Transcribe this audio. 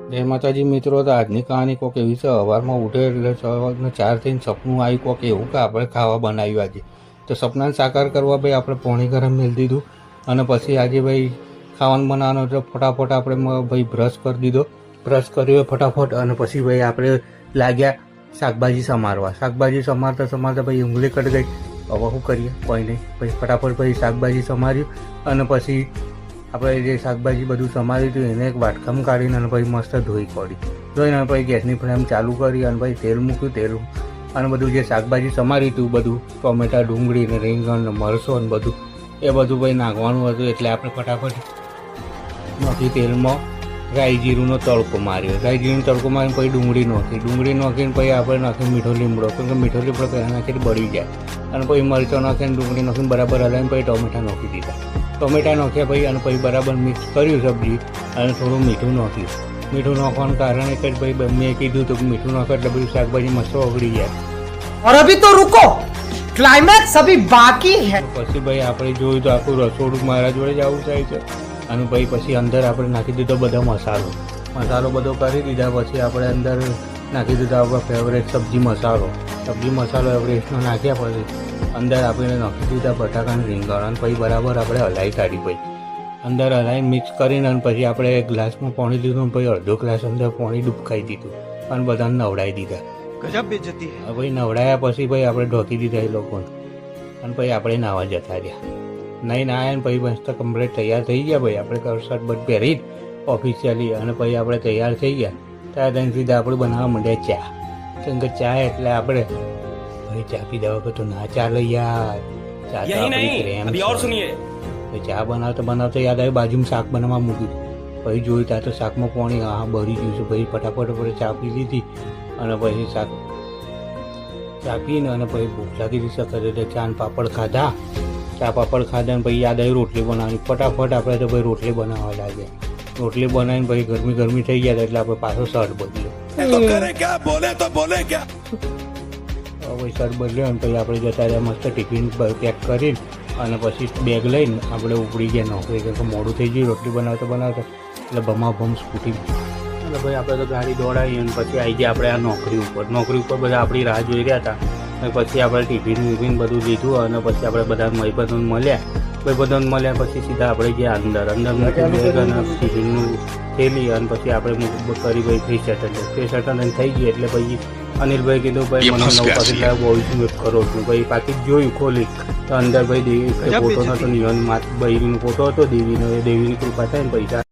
જય માતાજી મિત્રો, તો આજની કહાની કોક એવી છે. સવારમાં ઉઠે એટલે સવારના 4 થઈને સપનું આવ્યું કોક એવું કે આપણે ખાવા બનાવ્યું આજે. તો સપનાને સાકાર કરવા ભાઈ આપણે પોણી ગરમ મેળ દીધું અને પછી આજે ભાઈ ખાવાનું બનાવવાનું એટલે ફટાફટ આપણે ભાઈ બ્રશ કરી દીધો. બ્રશ કર્યો ફટાફટ અને પછી ભાઈ આપણે લાગ્યા શાકભાજી સમારવા. શાકભાજી સમારતા સમારતા ભાઈ ઉંગળી કટ ગઈ. હવે શું કરીએ, કોઈ નહીં. પછી ફટાફટ ભાઈ શાકભાજી સમાર્યું અને પછી આપણે જે શાકભાજી બધું સમાર્યું હતું એને એક વાટકામાં કાઢીને અને પછી મસ્ત ધોઈ કાઢી. ધોઈને પછી ગેસની ફ્લેમ ચાલુ કરી અને પછી તેલ મૂક્યું. તેલ અને બધું જે શાકભાજી સમાર્યું હતું બધું ટોમેટા, ડુંગળી ને રીંગણ ને મરચો ને બધું એ બધું ભાઈ નાખવાનું હતું. એટલે આપણે ફટાફટ નાખી તેલમાં રાઈ જીરુંનો તડકો માર્યો. રાઈ જીરુંનો તડકો મારીને પછી ડુંગળી નાખી. ડુંગળી નાખીને પછી આપણે નાખી મીઠો લીમડો, કેમ કે મીઠો લીમડો પહેલાં નાખીને બળી જાય. અને પછી મરચો નાખીને ડુંગળી નાખીને બરાબર હલાવીને પછી ટોમેટા નાખી દીધા. ટોમેટા નાખ્યા પછી અને પછી બરાબર મિક્સ કર્યું સબ્જી અને થોડું મીઠું નાખ્યું. મીઠું નાખવાનું કારણ એક જ ભાઈ મેં કીધું હતું કે મીઠું નાખે એટલે બધું શાકભાજી મસ્ત ઓગળી જાય. और अभी तो रुको, क्लाइमैक्स अभी बाकी है. પછી ભાઈ આપણે જોયું તો આખું રસોડું મારા જોડે જ આવું થાય છે. અને ભાઈ પછી અંદર આપણે નાખી દીધો બધા મસાલો બધો કરી દીધા. પછી આપણે અંદર નાખી દીધો આપણો ફેવરેટ સબ્જી મસાલો એવરેસ્ટનો નાખ્યા. પછી અંદર આપણે નાખી દીધા બટાકા અને રીંગણ અને પછી બરાબર આપણે હલાવી કાઢી. પછી અંદર હલાવી મિક્સ કરીને અને પછી આપણે એક ગ્લાસમાં પાણી લીધું. પછી અડધો ગ્લાસ અંદર પાણી ડૂબકાઈ દીધું અને બધાને નવડાવી દીધા. ગજબ બેઇજ્જતી હે. ભાઈ નવડાયા પછી ભાઈ આપણે ઢોકી દીધા એ લોકોને અને પછી આપણે નાહવા જતા રહ્યા. નહીં નાહ્યા ને પછી મસ્ત કમ્પ્લીટ તૈયાર થઈ ગયા. ભાઈ આપણે શર્ટ બટ પહેરી ઓફિશિયલી અને પછી આપણે તૈયાર થઈ ગયા. ત્યાં ત્યાં સીધા આપણે બનાવવા માંડ્યા ચા. કેમ કે ચા એટલે આપણે ભાઈ ચા પીધા વગર તો ના ચાલે યાર. ચા તો આપણી પ્રેમ છે. ચા બનાવતા યાદ આવ્યું બાજુમાં શાક બનાવવા મૂક્યું. પછી જોયું ત્યાં તો શાકમાં પાણી ભરી ગયું છે. પછી ફટાફટ આપણે ચા પી લીધી અને પછી શાક ચા પીને અને પછી ભૂખ લાગી હતી સખત એટલે ચા પાપડ ખાધા અને પછી યાદ આવી રોટલી બનાવવાની. ફટાફટ આપણે તો ભાઈ રોટલી બનાવવા લાગ્યા. રોટલી બનાવીને પછી ગરમી થઈ ગયા એટલે આપણે પાછો શર્ટ બદલ્યો. પછી શર્ટ બદલ્યો અને પછી આપણે જતા રહ્યા મસ્ત ટિફિન પેક કરીને અને પછી બેગ લઈને આપણે ઉપડી ગયા નોકરી. કેમ કે મોડું થઈ ગયું રોટલી બનાવતા એટલે ભમાભમ સ્કૂટી એટલે ભાઈ આપણે તો ગાડી દોડાવી અને પછી આવી ગયા આપણે આ નોકરી ઉપર બધા આપણી રાહ જોઈ રહ્યા હતા. અને પછી આપણે ટિફિન બધું લીધું અને પછી આપણે બધા ભાઈબંધોને મળ્યા. પછી સીધા આપણે ગયા અંદર મૂકી બેગ અને ટિફિનનું થેલી અને પછી આપણે કરી ભાઈ ફ્રી સેટલ થઈ ગઈ. એટલે પછી અનિલભાઈ કીધું ભાઈ મને 9 પાકીટ વોઇસ વેટ કરો છું. ભાઈ પાકીટ જોયું ખોલી તો અંદર ભાઈ દેવી ફોટો નતો, નિયન બૈરીનો ફોટો હતો દેવીનો. દેવીની કૃપા થાય ને પૈસા